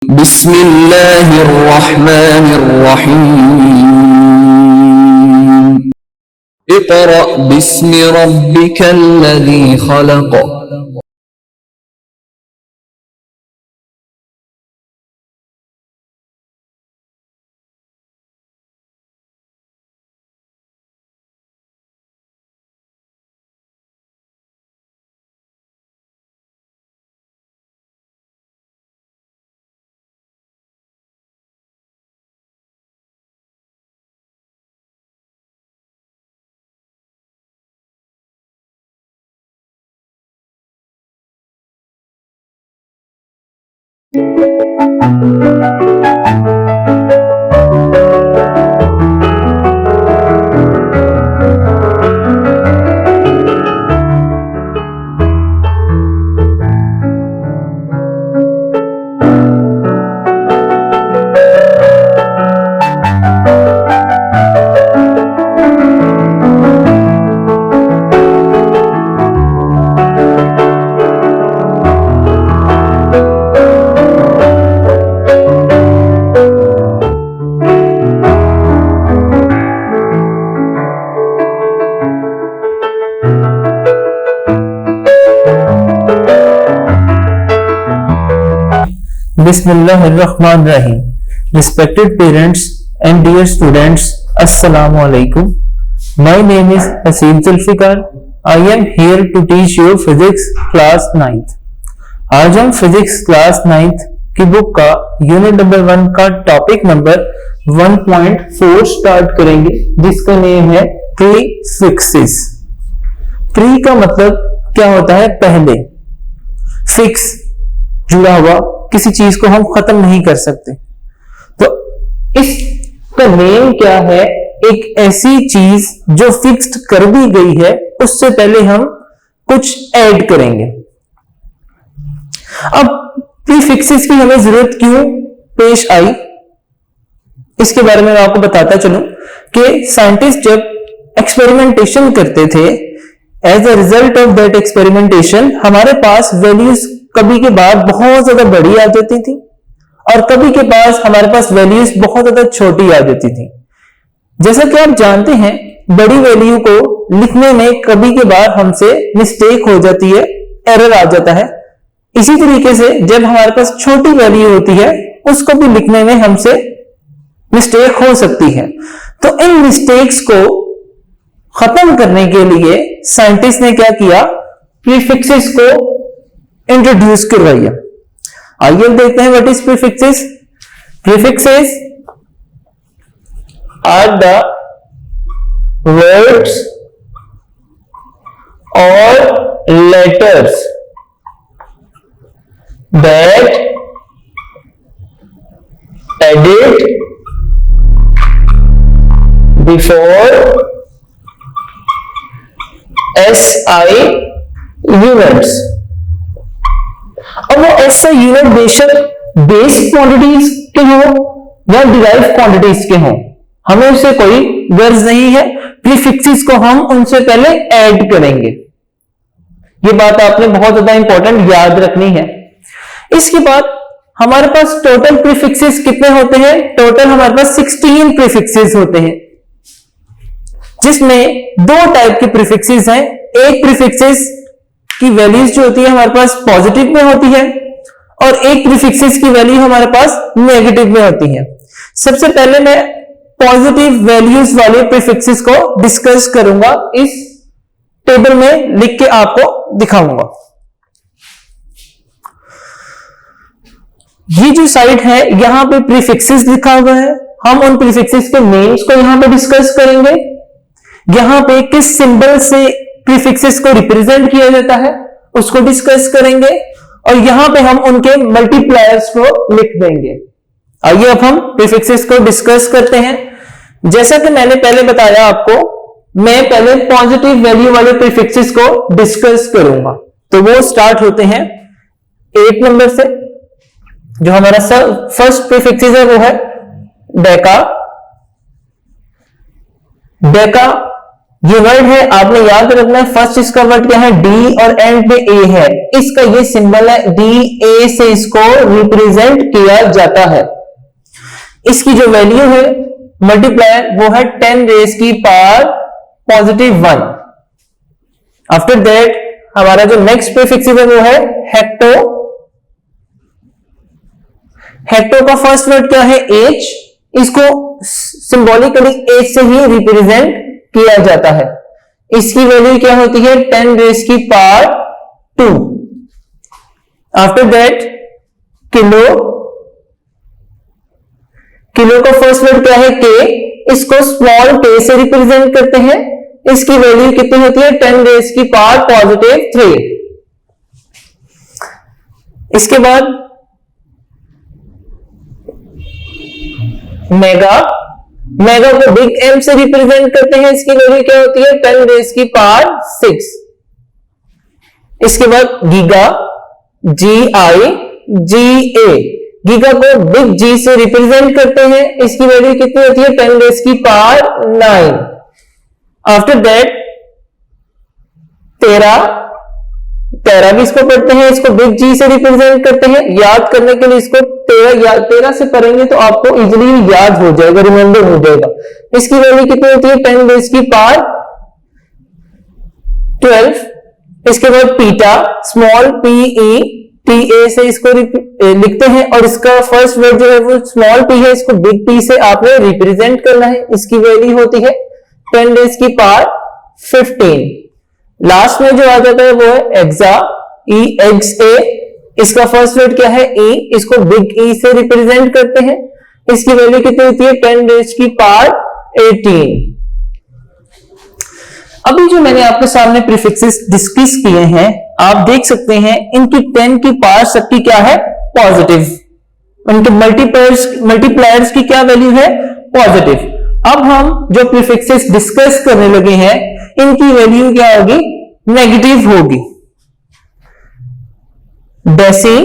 बिस्मिल्लाहिर्रहमानिर्रहीम। Iqra बिस्मि रब्बिकल्लज़ी खलक़। Bismillahirrahmanirrahim. Respected parents and dear students, Assalamu alaikum. My name is Hasim Zulfikar. I am here to teach you physics class 9th. आज हम physics class 9th की book का unit number 1 का topic number 1.4 start करेंगे, जिसका name है prefixes. Pre का मतलब क्या होता है? पहले। फिक्स जुड़ा हुआ, किसी चीज को हम खत्म नहीं कर सकते। तो इसका नेम क्या है? एक ऐसी चीज जो फिक्स्ड कर दी गई है, उससे पहले हम कुछ ऐड करेंगे। अब प्रीफिक्सेस की हमें जरूरत क्यों पेश आई, इसके बारे में मैं आपको बताता चलूं कि साइंटिस्ट जब एक्सपेरिमेंटेशन करते थे, as a result of that experimentation हमारे पास वैल्यूज कभी के बाद बहुत ज्यादा बड़ी आ जाती थी और कभी के पास हमारे पास वैल्यूज बहुत ज्यादा छोटी आ जाती थी। जैसा कि आप जानते हैं, बड़ी वैल्यू को लिखने में कभी के बाद हमसे मिस्टेक हो जाती है, एरर आ जाता है। इसी तरीके से जब हमारे पास छोटी वैल्यू होती है, उसको भी लिखने में हमसे मिस्टेक हो सकती है। तो इन मिस्टेक्स को खत्म करने के लिए साइंटिस्ट ने क्या किया? प्रीफिक्सेस को इंट्रोड्यूस करवाइए। आइए देखते हैं what is prefixes. Prefixes are the words और letters that edit before SI units. अब वो SI यूनिट बेशक बेस क्वांटिटीज के हो या डिराइव क्वांटिटीज के हो, हमें उससे कोई गर्ज नहीं है। प्रीफिक्सेस को हम उनसे पहले ऐड करेंगे। ये बात आपने बहुत ज्यादा इंपॉर्टेंट याद रखनी है। इसके बाद हमारे पास टोटल प्रीफिक्सेस कितने होते हैं? टोटल हमारे पास 16 प्रीफिक्सेस होते हैं, जिसमें दो टाइप के प्रीफिक्सेस हैं। एक प्रीफिक्सेस की वैल्यूज जो होती है हमारे पास पॉजिटिव में होती है और एक प्रीफिक्सेस की वैल्यू हमारे पास नेगेटिव में होती है। सबसे पहले मैं पॉजिटिव वैल्यूज वाले प्रीफिक्सेस को डिस्कस करूंगा, इस टेबल में लिख के आपको दिखाऊंगा। ये जो साइड है, यहां पे प्रीफिक्सेस लिखा हुआ है। हम उन प्रीफिक्सेस के नेम्स को यहां पे डिस्कस करेंगे। यहां पे किस सिंबल से प्रीफिक्सेस को रिप्रेजेंट किया जाता है उसको डिस्कस करेंगे और यहां पे हम उनके मल्टीप्लायर्स को लिख देंगे। आइए अब हम प्रीफिक्सेस को डिस्कस करते हैं। जैसा कि मैंने पहले बताया आपको, मैं पहले पॉजिटिव वैल्यू वाले प्रीफिक्सेस को डिस्कस करूंगा। तो वो स्टार्ट होते हैं 8 नंबर से। जो हमारा फर्स्ट प्रीफिक्सेस है वो है डेका। डेका ये वर्ड है, आपने याद रखना है। फर्स्ट इसका वर्ड क्या है, डी, और एंड पे ए है। इसका ये सिंबल है डी, ए से इसको रिप्रेजेंट किया जाता है। इसकी जो वैल्यू है मल्टीप्लायर वो है 10 रेज की पावर पॉजिटिव 1। आफ्टर दैट हमारा जो नेक्स्ट प्रीफिक्स है वो है हेक्टो। हेक्टो का फर्स्ट वर्ड क्या है, एच। इसको सिंबॉलिकली एच से ही रिप्रेजेंट किया जाता है। इसकी वैल्यू क्या होती है, 10 रेज की power 2। After that kilo. Kilo का फर्स्ट वर्ड क्या है, के। इसको स्मॉल के से रिप्रेजेंट करते हैं। इसकी वैल्यू कितनी होती है, 10 रेज की पावर पॉजिटिव 3। इसके बाद मेगा। मेगा को बिग एम से रिप्रेजेंट करते हैं। इसकी वैल्यू क्या होती है, 10 रेज की पावर 6। इसके बाद गीगा, जी आई जी ए। गीगा को बिग जी से रिप्रेजेंट करते हैं। इसकी वैल्यू कितनी होती है, 10 रेज की पावर 9। आफ्टर दैट तेरा। तेरा भी इसको पढ़ते हैं, इसको बिग जी से रिप्रेजेंट करते हैं। याद करने के लिए इसको तेरह से करेंगे तो आपको इजीली याद हो जाएगा, रिमेंबर हो जाएगा। इसकी वैल्यू कितनी होती है, 10 रेज की पावर 12। इसके बाद पीटा, small P E T A से इसको लिखते हैं, और इसका फर्स्ट वर्ड जो है वो स्मॉल पी है। इसको बिग पी से आपने रिप्रेजेंट करना है। इसकी वैल्यू होती है 10 रेज की पावर 15। लास्ट में जो आ जाता है वो है एक्सा, ई एक्स ए। इसका फर्स्ट वर्ड क्या है, ई। इसको बिग ई से रिप्रेजेंट करते हैं। इसकी वैल्यू कितनी होती है, 10 रेज की पावर 18। अभी जो मैंने आपके सामने प्रीफिक्सेस डिस्कस किए हैं, आप देख सकते हैं इनकी 10 की पावर सबकी क्या है, पॉजिटिव। उनके मल्टीप्लायर्स की क्या वैल्यू है, पॉजिटिव। अब हम जो प्रीफिक्सेस डिस्कस करने लगे हैं, इनकी वैल्यू क्या होगी, नेगेटिव होगी। डेसी,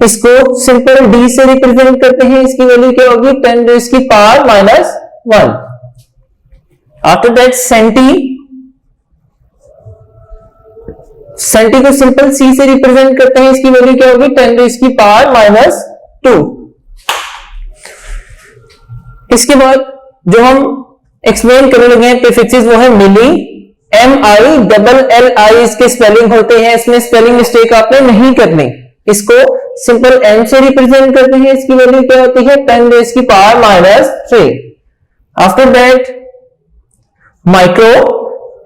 इसको सिंपल डी से रिप्रेजेंट करते हैं। इसकी वैल्यू क्या होगी, 10 रेज की power -1। After that centi. Centi को सिंपल सी से रिप्रेजेंट करते हैं। इसकी वैल्यू क्या होगी, 10 रेज की पावर -2। इसके बाद जो हम एक्सप्लेन करने लगे हैं प्रीफिक्सेस वो है मिली, MILLI इसके स्पेलिंग होते हैं। इसमें स्पेलिंग मिस्टेक आपने नहीं करनी। इसको सिंपल एम से रिप्रेजेंट करते हैं। इसकी वैल्यू क्या होती है, 10 रेज की power -3। After that micro,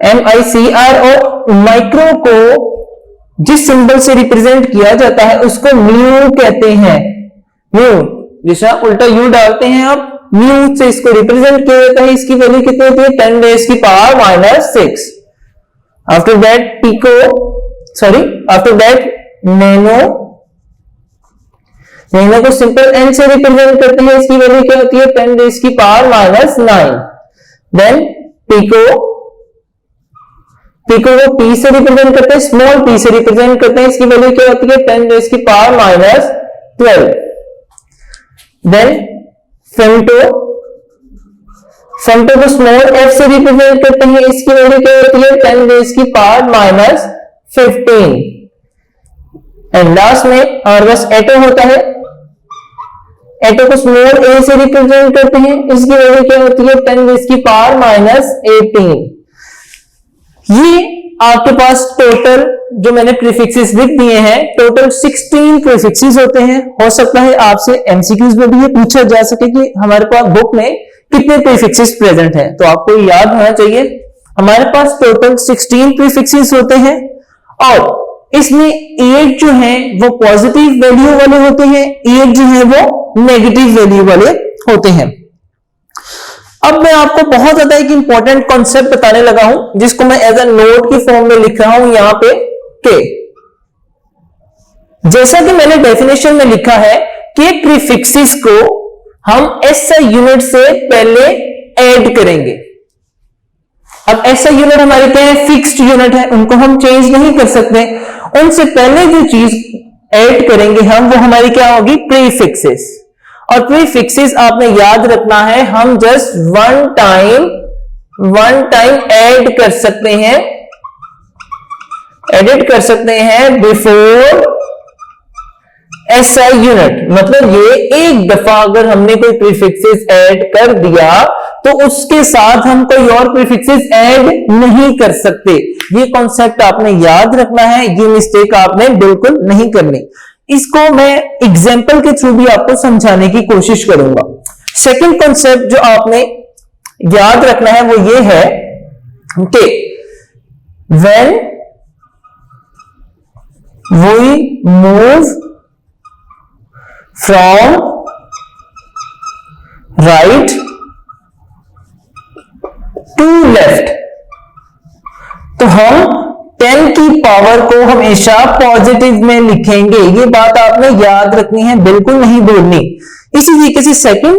MICR, और माइक्रो को जिस सिंबल से रिप्रेजेंट किया जाता है उसको म्यू कहते हैं। म्यू, जैसा उल्टा यू डालते हैं आप, म्यू से इसको रिप्रेजेंट किया जाता है। इसकी वैल्यू कितनी होती है, 10 रेज की power -6। After that pico, after that nano. Nano को सिंपल एन से रिप्रेजेंट करते हैं। इसकी वैल्यू क्या होती है, 10 रेज की पावर -9। देन पिको, पिको को पी से रिप्रेजेंट करते हैं, स्मॉल पी से रिप्रेजेंट करते हैं। इसकी वैल्यू क्या होती है, 10 रेज की पावर -12। देन फेम्टो, फेम्टो को स्मॉल एफ से रिप्रेजेंट करते हैं। इसकी वैल्यू क्या होती है, 10 रेज की पावर -15। एंड लास्ट में हमारे पास एटो होता है। एटो को स्मॉल ए से रिप्रेजेंट करते हैं। इसकी वैल्यू क्या होती है, 10 रेज की पावर -18। ये आपके पास टोटल जो मैंने प्रीफिक्सेस लिख दिए हैं, टोटल 16 प्रीफिक्सेस होते हैं। हो सकता है आपसे एमसीक्यूज में भी ये पूछा जा सके कि हमारे पास बुक में कितने प्रीफिक्सेस प्रेजेंट हैं, तो आपको याद होना चाहिए हमारे पास टोटल 16 प्रीफिक्सेस होते हैं। और इसमें 8 जो है वो पॉजिटिव वैल्यू वाले होते हैं, 8 जो है वो नेगेटिव वैल्यू वाले होते हैं। अब मैं आपको बहुत ज्यादा एक इंपॉर्टेंट कॉन्सेप्ट बताने लगा हूं, जिसको मैं एज अ नोट की फॉर्म में लिख रहा हूं यहां पे के। जैसा कि मैंने डेफिनेशन में लिखा है कि प्रीफिक्सेस को हम एसआई यूनिट से पहले ऐड करेंगे। अब एसआई यूनिट हमारे क्या है, फिक्स्ड यूनिट है, उनको हम चेंज नहीं कर सकते। उनसे पहले जो चीज ऐड करेंगे हम, वो हमारी क्या होगी, प्रीफिक्सेस। और प्रीफिक्सेस आपने याद रखना है, हम just one time one time add कर सकते हैं, एडिट कर सकते हैं बिफोर SI यूनिट। मतलब ये एक दफा अगर हमने कोई प्रीफिक्सेस ऐड कर दिया तो उसके साथ हम कोई और प्रीफिक्सेस ऐड नहीं कर सकते। ये कॉन्सेप्ट आपने याद रखना है, ये मिस्टेक आपने बिल्कुल नहीं करनी। इसको मैं एग्जाम्पल के थ्रू भी आपको समझाने की कोशिश करूंगा। सेकंड कॉन्सेप्ट जो आपने याद रखना है वो ये है कि when we move from right to left तो हम 10 की पावर को हमेशा पॉजिटिव में लिखेंगे। ये बात आपने याद रखनी है, बिल्कुल नहीं भूलनी। इसी तरीके से सेकंड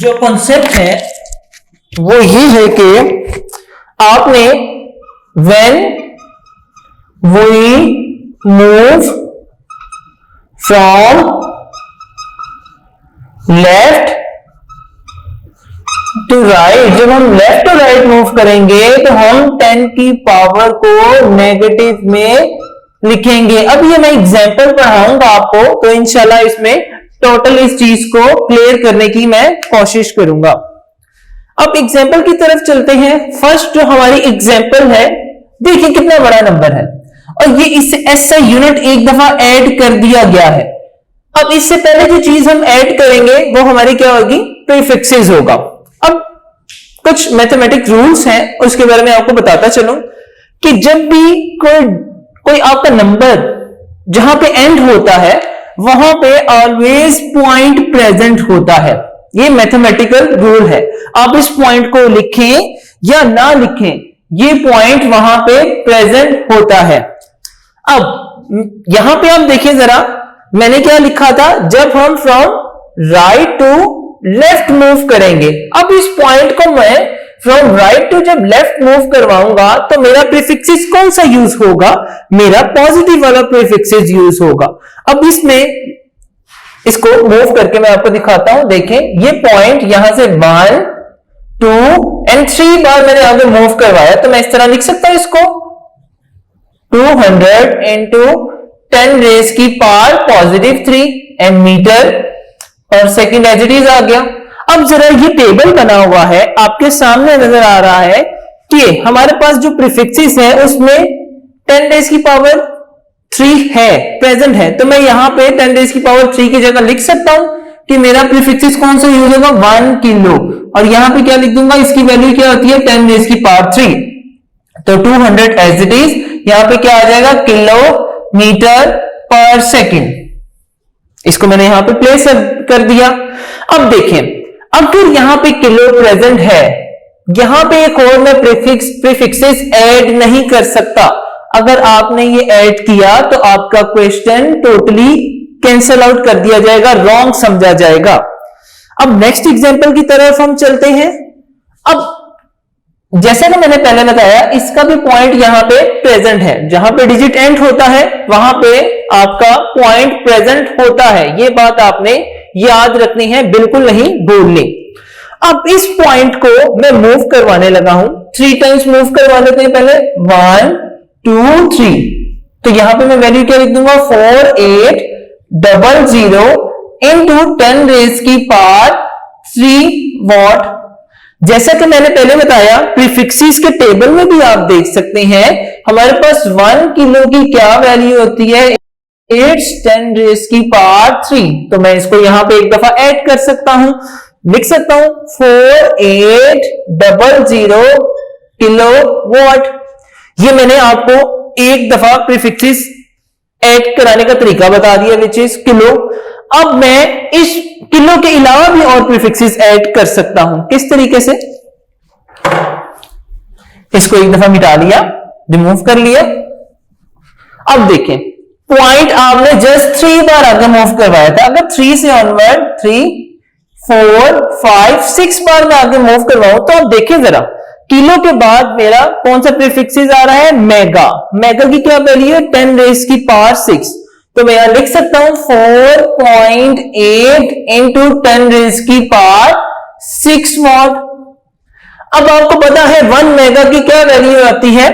जो कॉन्सेप्ट है वो ये है कि आपने when we move from left to right, जब हम लेफ्ट टू राइट मूव करेंगे तो हम 10 की पावर को नेगेटिव में लिखेंगे। अब ये मैं एग्जांपल पढ़ाऊंगा आपको, तो इंशाल्लाह इसमें टोटल इस चीज को क्लियर करने की मैं कोशिश करूंगा। अब एग्जांपल की तरफ चलते हैं। फर्स्ट जो हमारी एग्जांपल है, देखिए कितना बड़ा नंबर है और ये इससे SI यूनिट एक दफा ऐड कर दिया गया है। अब इससे पहले जो चीज हम ऐड करेंगे वो हमारी क्या होगी, प्रीफिक्सेस होगा। अब कुछ मैथमेटिक रूल्स हैं उसके बारे में आपको बताता चलूं कि जब भी कोई आपका नंबर जहां पे एंड होता है वहां पे ऑलवेज पॉइंट प्रेजेंट होता है। ये मैथमेटिकल रूल है। आप इस पॉइंट को लिखें या ना लिखें, ये पॉइंट वहां पे प्रेजेंट होता है। अब यहां पे आप देखिए जरा, मैंने क्या लिखा था, जब हम from right to left move करेंगे। अब इस पॉइंट को मैं फ्रॉम राइट टू जब लेफ्ट मूव करवाऊंगा तो मेरा प्रीफिक्सेस कौन सा यूज होगा, मेरा पॉजिटिव वाला प्रीफिक्सेस यूज होगा। अब इसमें इसको मूव करके मैं आपको दिखाता हूं। देखें ये पॉइंट यहां से 1 2 एंड 3 बार मैंने आगे मूव करवाया, तो मैं इस तरह लिख सकता हूं इसको 200 इंटू 10 रेज की पावर पॉजिटिव 3 एंड मीटर और सेकंड एज इट इज आ गया। अब जरा ये टेबल बना हुआ है, आपके सामने नजर आ रहा है कि हमारे पास जो प्रीफिक्सेस है उसमें 10 रेज की पावर 3 है, प्रेजेंट है। तो मैं यहां पे 10 रेज की पावर 3 की जगह लिख सकता हूं कि मेरा प्रीफिक्सेस कौन सा यूज होगा, 1 किलो, और यहां पे क्या लिख दूंगा, इसकी वैल्यू क्या होती है 10 रेज की पावर 3। तो 200 एज इट इज, यहां पे क्या आ जाएगा, किलोमीटर पर सेकेंड। इसको मैंने यहां पे प्लेस कर दिया। अब देखें, अगर यहां पे किलो प्रेजेंट है, यहां पे एक और मैं प्रीफिक्सेस ऐड नहीं कर सकता। अगर आपने ये ऐड किया तो आपका क्वेश्चन टोटली कैंसल आउट कर दिया जाएगा, रॉन्ग समझा जाएगा। अब नेक्स्ट एग्जांपल की तरफ हम चलते हैं। अब जैसे कि मैंने पहले बताया, इसका भी पॉइंट यहां पे प्रेजेंट है, जहां पे डिजिट एंड होता है वहां पे आपका पॉइंट प्रेजेंट होता है। ये बात आपने याद रखनी है, बिल्कुल नहीं भूलनी। अब इस पॉइंट को मैं मूव करवाने लगा हूं, 3 टाइम्स मूव करवा लेते हैं पहले, 1 2 3। तो यहां पे मैं वैल्यू क्या लिख दूंगा, 4800 इंटू 10 रेज की पावर 3 वॉट। जैसा कि मैंने पहले बताया, प्रीफिक्सेस के टेबल में भी आप देख सकते हैं हमारे पास 1 किलो की क्या वैल्यू होती है, 10 रेज की पावर 3। तो मैं इसको यहां पे एक दफा ऐड कर सकता हूं, लिख सकता हूं 4800 किलो वॉट। ये मैंने आपको एक दफा प्रीफिक्सेस ऐड कराने का तरीका बता दिया, विच इज किलो। अब मैं इस किलो के अलावा भी और प्रीफिक्सेस ऐड कर सकता हूं। किस तरीके से, इसको एक दफा मिटा लिया, रिमूव कर लिया। अब देखें, पॉइंट आपने जस्ट 3 बार आगे मूव करवाया था। अगर 3 से ऑनवर्ड 3 4 5 6 बार मैं आगे मूव करवाऊं तो आप देखें जरा, किलो के बाद मेरा कौन सा प्रीफिक्सेस आ रहा है, मेगा। मेगा की क्या वैल्यू है, 10 रेज की पावर 6। तो मैं यहां लिख सकता हूं 4.8 इंटू 10 रेज की पावर 6 वॉट। अब आपको पता है 1 मेगा की क्या वैल्यू आती है,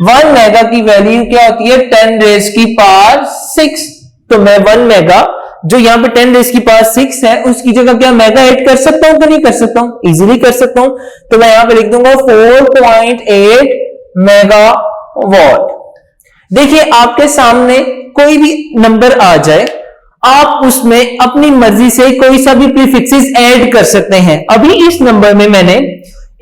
1 मेगा की वैल्यू क्या होती है 10 रेज की पावर 6। तो मैं 1 मेगा जो यहाँ पे 10 रेज की पावर 6 है उसकी जगह क्या मेगा ऐड कर सकता हूं कि नहीं कर सकता हूं, इजीली कर सकता हूं। तो मैं यहां पे लिख दूंगा 4.8 मेगावाट। देखिए आपके सामने कोई भी नंबर आ जाए, आप उसमें अपनी मर्जी से कोई सा भी प्रीफिक्सेस ऐड कर सकते हैं। अभी इस नंबर में मैंने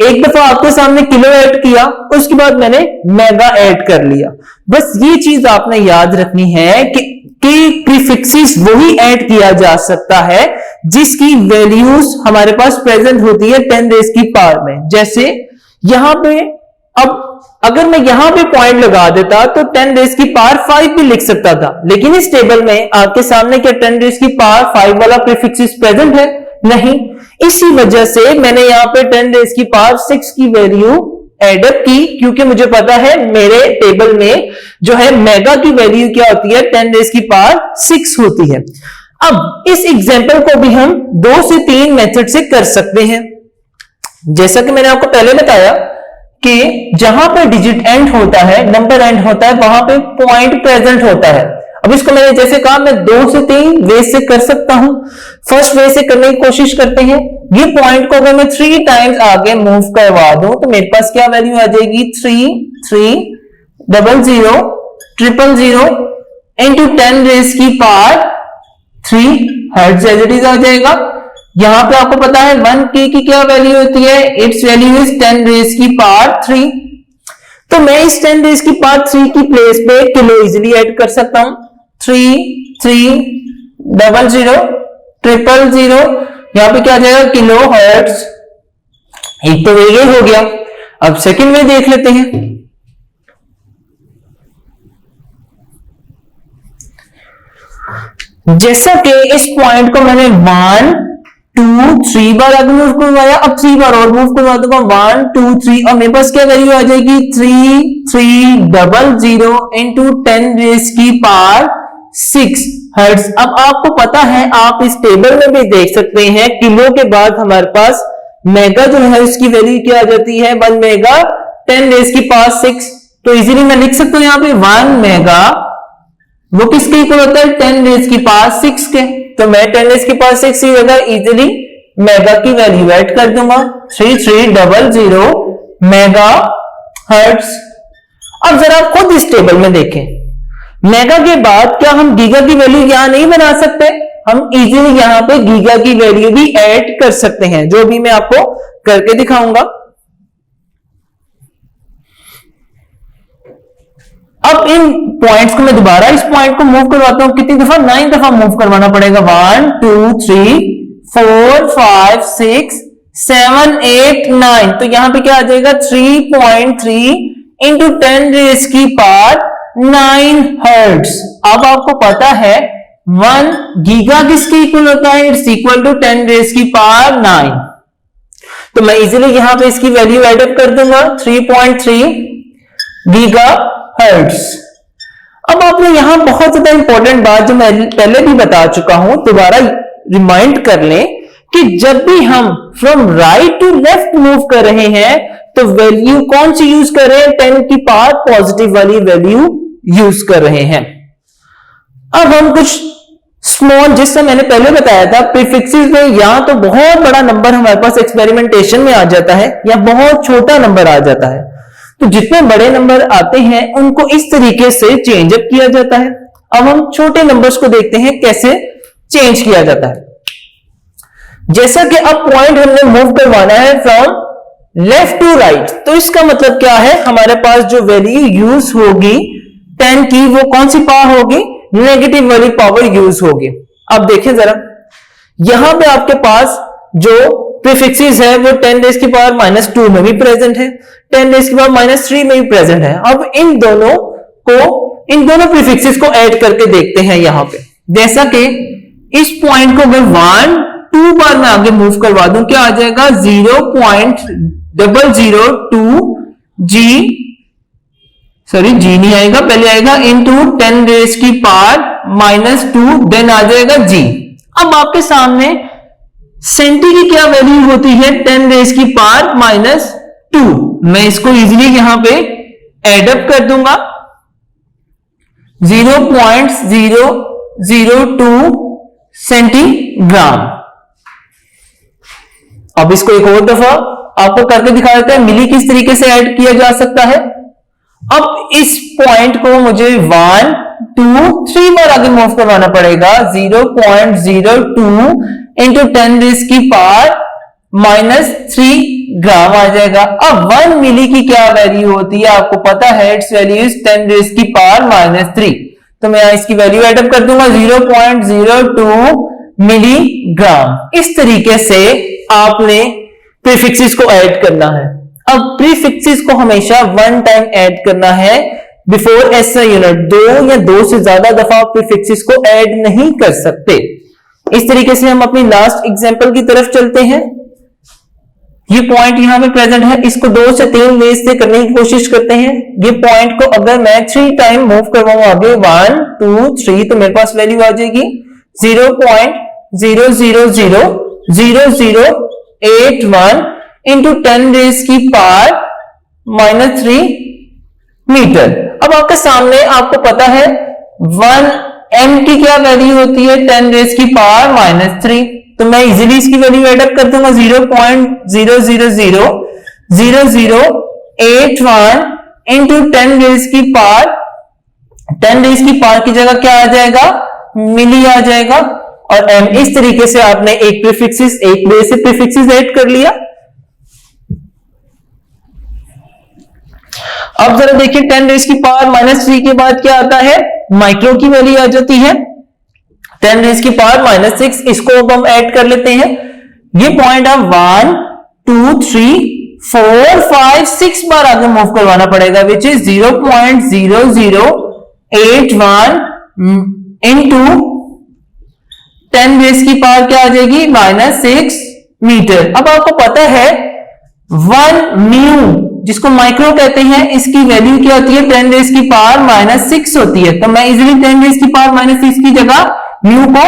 एक दफा आपके सामने किलो ऐड किया, उसके बाद मैंने मेगा ऐड कर लिया। बस ये चीज आपने याद रखनी है कि प्रीफिक्सेस वही ऐड किया जा सकता है जिसकी वैल्यूज हमारे पास प्रेजेंट होती है 10 रेज की पावर में। जैसे यहां पे अब अगर मैं यहां पे पॉइंट लगा देता तो 10 रेज की पावर 5 भी लिख सकता था, लेकिन इस टेबल में आपके सामने क्या 10 रेज की पावर 5 वाला प्रीफिक्स प्रेजेंट है? नहीं। इसी वजह से मैंने यहां पे 10 रेज की पावर 6 की वैल्यू एडअप की, क्योंकि मुझे पता है मेरे टेबल में जो है मेगा की वैल्यू क्या होती है 10 रेज की पावर 6 होती है। अब इस एग्जांपल को भी हम 2 से 3 मेथड से कर सकते हैं। जैसा कि मैंने आपको पहले बताया कि जहां पर डिजिट एंड होता है, नंबर एंड होता है, वहां पे पॉइंट प्रेजेंट होता है। अब इसको मैंने जैसे कहा मैं 2 से 3 वे से कर सकता हूं। फर्स्ट वे से करने की कोशिश करते हैं। ये पॉइंट को अगर मैं 3 टाइम्स आगे मूव करवा दूं तो मेरे पास क्या वैल्यू आ जाएगी 3,3,0,0,0,0 इंटू 10 रेज की power 3 hertz as it is आ जाएगा। यहां पे आपको पता है 1 के की क्या वैल्यू होती है, इट्स वैल्यू इज 10 रेज की पावर 3। तो मैं इस 10 रेज की पावर 3 की प्लेस पे किलो इजीली ऐड कर सकता हूं। 3,3,0,0,0,000 यहां पे क्या आ जाएगा किलो हर्ट्ज। एक तो ये हो गया। अब सेकंड में देख लेते हैं। जैसा कि इस पॉइंट को मैंने 1 2 3 बार आगे मूव करवाया, अब 3 बार और मूव करवा दूंगा 1 2 3 और मेरे पास क्या वैल्यू आ जाएगी 3,3,0,0,0 इंटू 10 रेज की पावर 6 हर्ट्ज। अब आपको पता है, आप इस टेबल में भी देख सकते हैं, किलो के बाद हमारे पास मेगा जो है उसकी वैल्यू क्या आ जाती है 1 मेगा 10 रेज की पावर 6। तो इजीली मैं लिख सकता हूं यहां पे 1 मेगा वो किसके इक्वल होता है 10 रेज की पावर 6 के। तो मैं 10 रेज की पावर 6 की जगह इजीली मेगा की वैल्यू ऐड कर दूंगा 3,3,0,0,0 मेगा हर्ट्ज। अब जरा आप खुद इस टेबल में देखें, मेगा के बाद क्या हम गीगा की वैल्यू यहां नहीं बना सकते? हम इजीली यहां पे गीगा की वैल्यू भी ऐड कर सकते हैं, जो भी मैं आपको करके दिखाऊंगा। अब इन पॉइंट्स को मैं दोबारा इस पॉइंट को मूव करवाता हूं, कितनी दफा 9 दफा मूव करवाना पड़ेगा। 1 2 3 4 5 6 7 8 9। तो यहां पे क्या आ जाएगा 3.3 इंटू 10 रेज की पावर 9 हर्ट्ज। अब आपको पता है 1 गीगा किसके इक्वल होता है, इट्स इक्वल टू 10 रेज की पावर 9। तो मैं इजीली यहां पे इसकी वैल्यू एडअप कर दूंगा 3.3 गीगा हर्ट्ज। अब आपने यहां बहुत ज्यादा इंपॉर्टेंट बात जो मैं पहले भी बता चुका हूं, दोबारा रिमाइंड कर लें कि जब भी हम from right to left move कर रहे हैं तो वैल्यू कौन सी यूज कर रहे हैं 10 की पावर पॉजिटिव वाली वैल्यू यूज कर रहे हैं। अब हम कुछ स्मॉल, जिससे मैंने पहले बताया था प्रीफिक्सेस में या तो बहुत बड़ा नंबर हमारे पास एक्सपेरिमेंटेशन में आ जाता है या बहुत छोटा नंबर आ जाता है। तो जितने बड़े नंबर आते हैं उनको इस तरीके से चेंज अप किया जाता है। अब हम छोटे नंबर्स को देखते हैं कैसे चेंज किया जाता है। जैसा कि अब पॉइंट हमने मूव करवाना है फ्रॉम लेफ्ट टू राइट, तो इसका मतलब क्या है, हमारे पास जो वैल्यू यूज होगी 10 की वो कौन सी पावर होगी, नेगेटिव वाली पावर यूज होगी। अब देखें जरा, यहां पे आपके पास जो प्रीफिक्सेस है वो 10 रेज की पावर -2 में भी प्रेजेंट है, 10 रेज की पावर -3 में भी प्रेजेंट है। अब इन दोनों प्रीफिक्सेस को ऐड करके देखते हैं यहां पे। जैसा कि इस पॉइंट को मैं 1 2 बार में आगे मूव करवा दूं, क्या आ जाएगा 0.002 जी नहीं आएगा, पहले आएगा इंटू 10 रेज की पावर -2, देन आ जाएगा जी। अब आपके सामने सेंटी की क्या वैल्यू होती है 10 रेज की पावर 2। मैं इसको इजीली यहां पे एडअप कर दूंगा, 0.002 सेंटीग्राम। अब इसको एक और दफा आपको करके दिखा देते हैं मिली किस तरीके से ऐड किया जा सकता है। अब इस पॉइंट को मुझे 1 2 3 बार आगे मूव करवाना पड़ेगा। 0.02 इंटू 10⁻³ ग्राम आ जाएगा। अब 1 मिली की क्या वैल्यू होती है आपको पता है, इट्स वैल्यू इज 10⁻³ तो मैं इसकी वैल्यू एडअप कर दूंगा 0.02 मिलीग्राम। इस तरीके से आपने प्रीफिक्सेस को ऐड करना है। अब प्रीफिक्सेस को हमेशा 1 टाइम ऐड करना है बिफोर एसआई यूनिट। 2 या 2 से ज्यादा दफा प्रीफिक्सेस को ऐड नहीं कर सकते। इस तरीके से हम अपनी लास्ट एग्जांपल की तरफ चलते हैं। ये पॉइंट यहां पे प्रेजेंट है, इसको 2 से 3 वेज से करने की कोशिश करते हैं। ये पॉइंट को अगर मैं 3 टाइम मूव करवाऊं आगे 1 2 3 तो मेरे पास वैल्यू आ जाएगी 0.0000081 इंटू 10⁻³ मीटर। अब आपके सामने आपको पता है 1 m की क्या वैल्यू होती है 10⁻³ तो मैं इजीली इसकी वैल्यू एडअप कर दूंगा 0.0000081 इंटू 10⁻³ की जगह क्या आ जाएगा मिली आ जाएगा और m। इस तरीके से आपने एक प्रीफिक्सेस एक बेस से प्रीफिक्सेस ऐड कर लिया। अब जरा देखिए 10⁻³ के बाद क्या आता है, माइक्रो की वैल्यू आ जाती है 10⁻⁻⁶। इसको अब हम ऐड कर लेते हैं। ये पॉइंट अब 1 2 3 4 5 6 बार आगे मूव करवाना पड़ेगा विच इज 0.0081 इंटू 10⁻³ क्या आ जाएगी -6 मीटर। अब आपको पता है 1 म्यू जिसको माइक्रो कहते हैं इसकी वैल्यू क्या होती है 10⁻⁻6 होती है। तो मैं इजीली 10⁻⁻6 की जगह म्यू को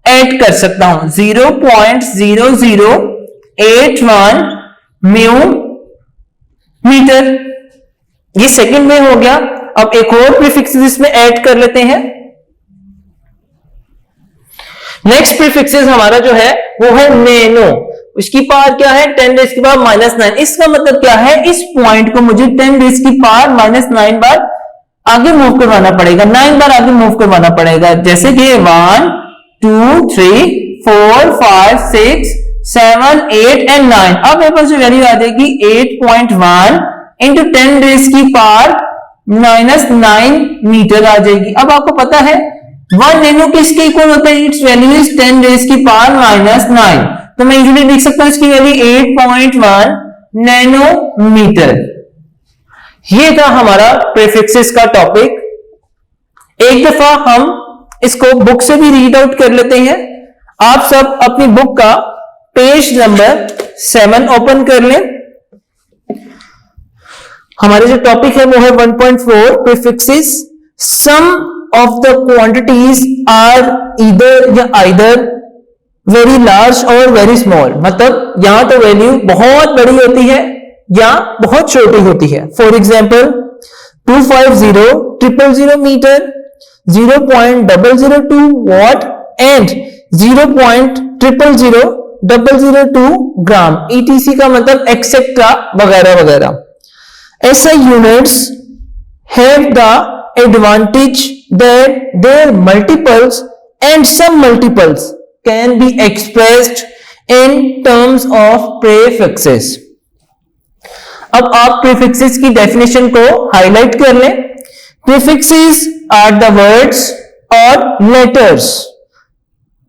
ऐड कर सकता हूं 0.0081 म्यू मीटर। ये सेकंड में हो गया। अब एक और प्रीफिक्स इसमें ऐड कर लेते हैं। नेक्स्ट प्रीफिक्सेस हमारा जो है वो है नैनो। उसकी पावर क्या है 10⁻⁻⁹। इसका मतलब क्या है इस पॉइंट को मुझे 10⁻⁻⁹ बार आगे मूव करवाना पड़ेगा, 9 बार आगे मूव करवाना पड़ेगा। जैसे कि 1 2 3 4 5 6 7 8 एंड 9। अब मेरे पास जो वैल्यू आ जाएगी 8.1 इंटू 10⁻⁻⁹ मीटर आ जाएगी। अब आपको पता है 1 नैनो किसके इक्वल होता है, इट्स वैल्यू इज 10⁻⁹ तो मैं इजीली लिख सकता हूं इसकी वैल्यू 8.1 नैनोमीटर। ये था हमारा प्रीफिक्सेस का टॉपिक। एक दफा हम इसको बुक से भी रीड आउट कर लेते हैं। आप सब अपनी बुक का पेज नंबर 7 ओपन कर लें। हमारे जो टॉपिक है वो है 1.4 prefixes. Some of the quantities are either very large और वेरी स्मॉल। मतलब यहां तो वैल्यू बहुत बड़ी होती है या बहुत छोटी होती है। For example 250,000 metre, 0.002 watt and 0.00002 gram ETC का मतलब एक्सेट्रा वगैरह वगैरह। ऐसे units have the advantage that their multiples and some multiples can be expressed in terms of prefixes। अब आप प्रीफिक्सेस की डेफिनेशन को हाईलाइट कर लें। प्रीफिक्सेस आर द वर्ड्स और letters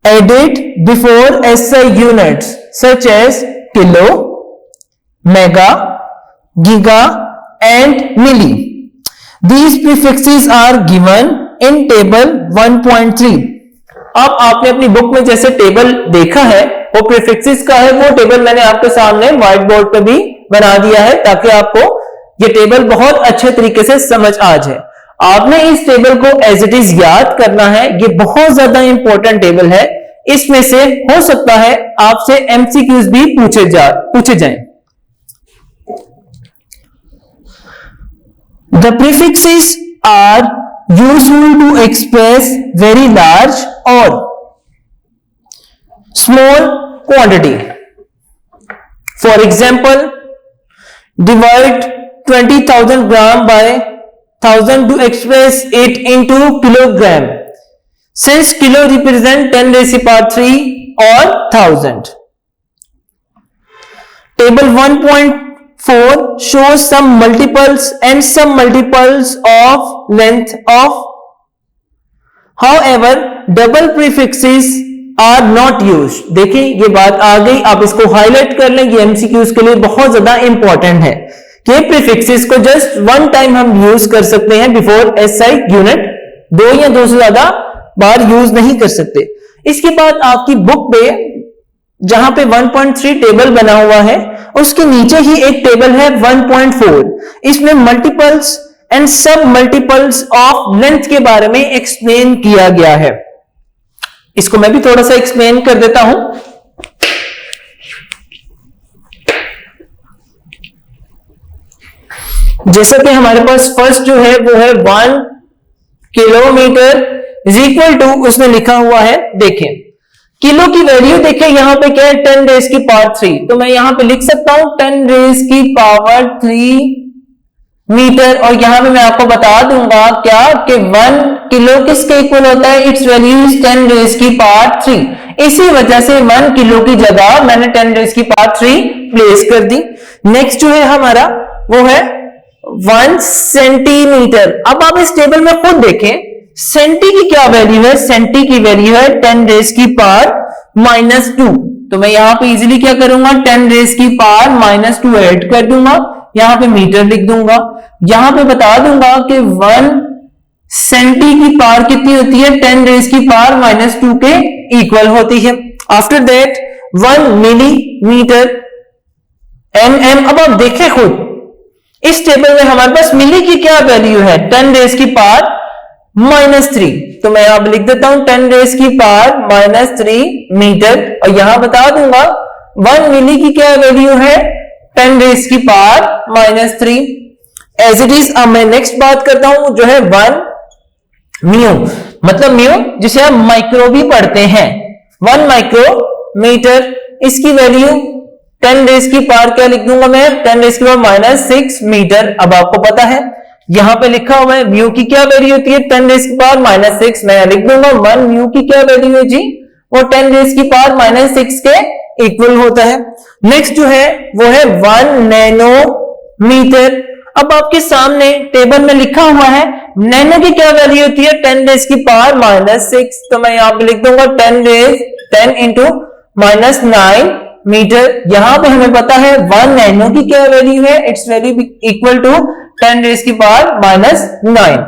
added before SI units such as kilo, mega, giga and milli. These prefixes are given in table 1.3। अब आपने अपनी बुक में जैसे टेबल देखा है वो प्रीफिक्सेस का है, वो टेबल मैंने आपके सामने व्हाइट बोर्ड पे भी बना दिया है ताकि आपको ये टेबल बहुत अच्छे तरीके से समझ आ जाए। आपने इस टेबल को एज इट इज याद करना है। ये बहुत ज्यादा इंपॉर्टेंट टेबल है। इसमें से हो सकता है आपसे MCQs भी पूछे जाएं। The prefixes are useful to express very large or small quantity. For example, divide 20,000 gram by 1000 to express it into kilogram, since kilo represent 10 raised to the power 3 or 1000. Table 1.4 shows some multiples and some multiples of length of. However, double prefixes are not used. देखिए ये बात आ गई, आप इसको highlight कर लें, ये MCQs के लिए बहुत ज्यादा इंपॉर्टेंट है कि प्रीफिक्सेस को जस्ट वन टाइम हम यूज कर सकते हैं बिफोर एसआई यूनिट, दो या दो से ज्यादा बार यूज नहीं कर सकते। इसके बाद आपकी बुक पे जहां पे 1.3 टेबल बना हुआ है उसके नीचे ही एक टेबल है 1.4, इसमें मल्टीपल्स एंड सब मल्टीपल्स ऑफ लेंथ के बारे में एक्सप्लेन किया गया है। इसको मैं भी थोड़ा सा एक्सप्लेन कर देता हूं। जैसा कि हमारे पास फर्स्ट जो है वो है 1 किलोमीटर इज इक्वल टू, उसमें लिखा हुआ है, देखें किलो की वैल्यू देखें यहां पे क्या है 10 रेज की पावर 3, तो मैं यहां पे लिख सकता हूं 10 रेज की पावर 3 मीटर, और यहां पे मैं आपको बता दूंगा क्या कि 1 किलो किसके इक्वल होता है, इट्स वैल्यू इज 10 रेज की पावर 3। इसी वजह से 1 किलो की जगह मैंने 10 रेज की पावर 3 प्लेस कर दी। नेक्स्ट जो है हमारा वो है 1 सेंटीमीटर। अब आप इस टेबल में खुद देखें सेंटी की क्या वैल्यू है, सेंटी की वैल्यू है 10 रेज की पावर -2, तो मैं यहां पे इजीली क्या करूंगा 10 रेज की पावर -2 ऐड कर दूंगा, यहां पे मीटर लिख दूंगा, यहां पे बता दूंगा कि 1 सेंटी की पावर कितनी होती है 10 रेज की पावर -2 के इक्वल होती है। After that 1 millimetre mm। अब आप देखें खुद इस टेबल में हमारे पास मिली की क्या वैल्यू है 10 रेज की पावर -3, तो मैं यहां पर लिख देता हूं 10 रेज की पावर -3 मीटर, और यहां बता दूंगा 1 मिली की क्या वैल्यू है 10 रेज की पावर -3 एज इट इज। अब मैं नेक्स्ट बात करता हूं जो है 1 म्यू, मतलब म्यू जिसे हम माइक्रो भी पढ़ते हैं, 1 माइक्रोमीटर, इसकी वैल्यू 10 रेज की पावर क्या लिख दूंगा मैं 10 रेज की पावर -6 मीटर। अब आपको पता है यहां पे लिखा हुआ है म्यू की क्या वैल्यू होती है 10 रेज की पावर -6, मैं लिख दूंगा 1 म्यू की क्या वैल्यू है जी, वो 10 रेज की पावर -6 के इक्वल होता है। नेक्स्ट जो है वो है 1 नैनोमीटर। अब आपके सामने टेबल में लिखा हुआ है नैनो की क्या वैल्यू होती है 10 रेज की पावर -6, तो मैं यहां पे लिख दूंगा 10 इंटू -9 मीटर। यहां पे हमें पता है 1 नैनो की क्या वैल्यू है, it's value equal to 10 raise की पावर -9।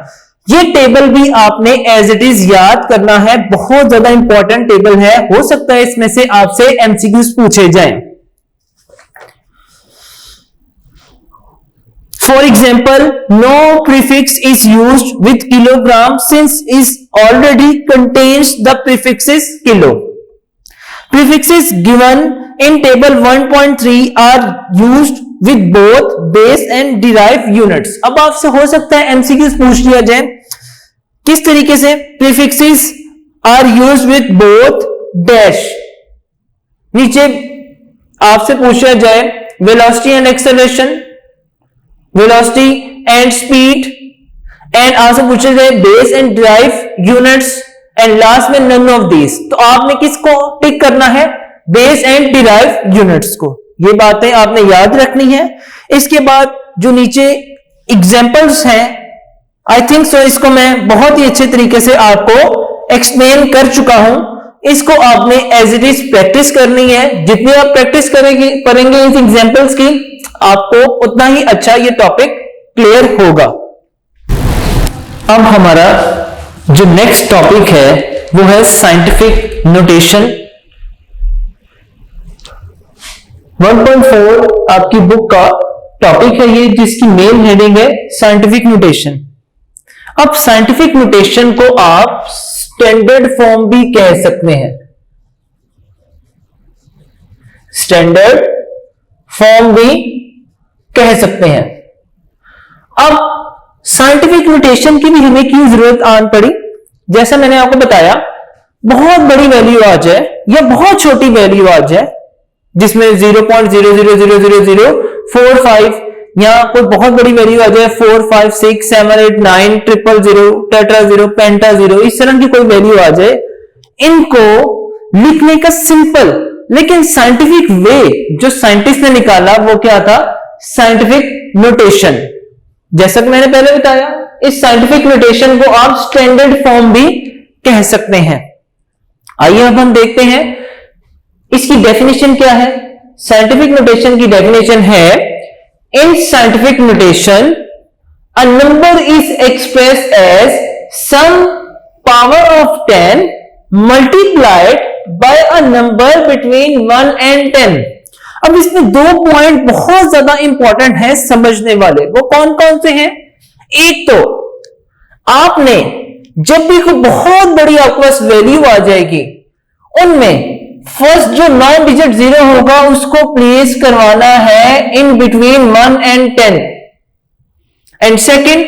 ये टेबल भी आपने एज इट इज याद करना है, बहुत ज्यादा इंपॉर्टेंट टेबल है, हो सकता है इसमें से आपसे एमसीक्यूज पूछे जाएं। For example, no prefix is used with kilogram since it already contains the prefixes kilo. Prefixes given in table 1.3 are used with both base and derived units. अब आपसे हो सकता है एमसीक्यूज पूछ लिया जाए किस तरीके से, prefixes are used with both dash, नीचे आपसे पूछा जाए velocity and acceleration, velocity and speed, and आपसे पूछा जाए base and drive units, and last में नन ऑफ दीज, तो आपने किसको टिक करना है बेस एंड डिराइव यूनिट्स को। ये बातें आपने याद रखनी है। इसके बाद जो नीचे एग्जांपल्स हैं, आई थिंक सो इसको मैं बहुत ही अच्छे तरीके से आपको एक्सप्लेन कर चुका हूं। इसको आपने एज इट इज प्रैक्टिस करनी है, जितनी आप प्रैक्टिस करेंगे इस एग्जांपल्स की आपको उतना ही अच्छा ये टॉपिक क्लियर होगा। अब हमारा जो नेक्स्ट टॉपिक है वो है साइंटिफिक नोटेशन। 1.4 आपकी बुक का टॉपिक है ये, जिसकी मेन हेडिंग है साइंटिफिक नोटेशन। अब साइंटिफिक नोटेशन को आप स्टैंडर्ड फॉर्म भी कह सकते हैं, स्टैंडर्ड फॉर्म भी कह सकते हैं। अब साइंटिफिक नोटेशन की भी हमें क्यों जरूरत आन पड़ी? जैसा मैंने आपको बताया, बहुत बड़ी वैल्यू आ जाए या बहुत छोटी वैल्यू आ जाए जिसमें 0.0000045 या कोई बहुत बड़ी वैल्यू आ जाए 4 5 6 7 8 9 ट्रिपल 0 टेट्रा 0 पेंटा 0, इस तरह की कोई वैल्यू आ जाए, इनको लिखने का सिंपल लेकिन साइंटिफिक वे जो साइंटिस्ट ने निकाला वो क्या था? Scientific notation. जैसा कि मैंने पहले बताया, इस साइंटिफिक नोटेशन को आप स्टैंडर्ड फॉर्म भी कह सकते हैं। आइए अब हम देखते हैं इसकी डेफिनेशन क्या है। साइंटिफिक नोटेशन की डेफिनेशन है, in scientific notation a number is expressed as some power of 10 multiplied by a number between 1 and 10। अब इसमें दो पॉइंट बहुत ज्यादा इंपॉर्टेंट है समझने वाले, वो कौन कौन से हैं? एक तो आपने जब भी कोई बहुत बड़ी आपके पास वैल्यू आ जाएगी, उनमें फर्स्ट जो 9 डिजिट 0 होगा उसको प्लेस करवाना है in between 1 and 10। And second,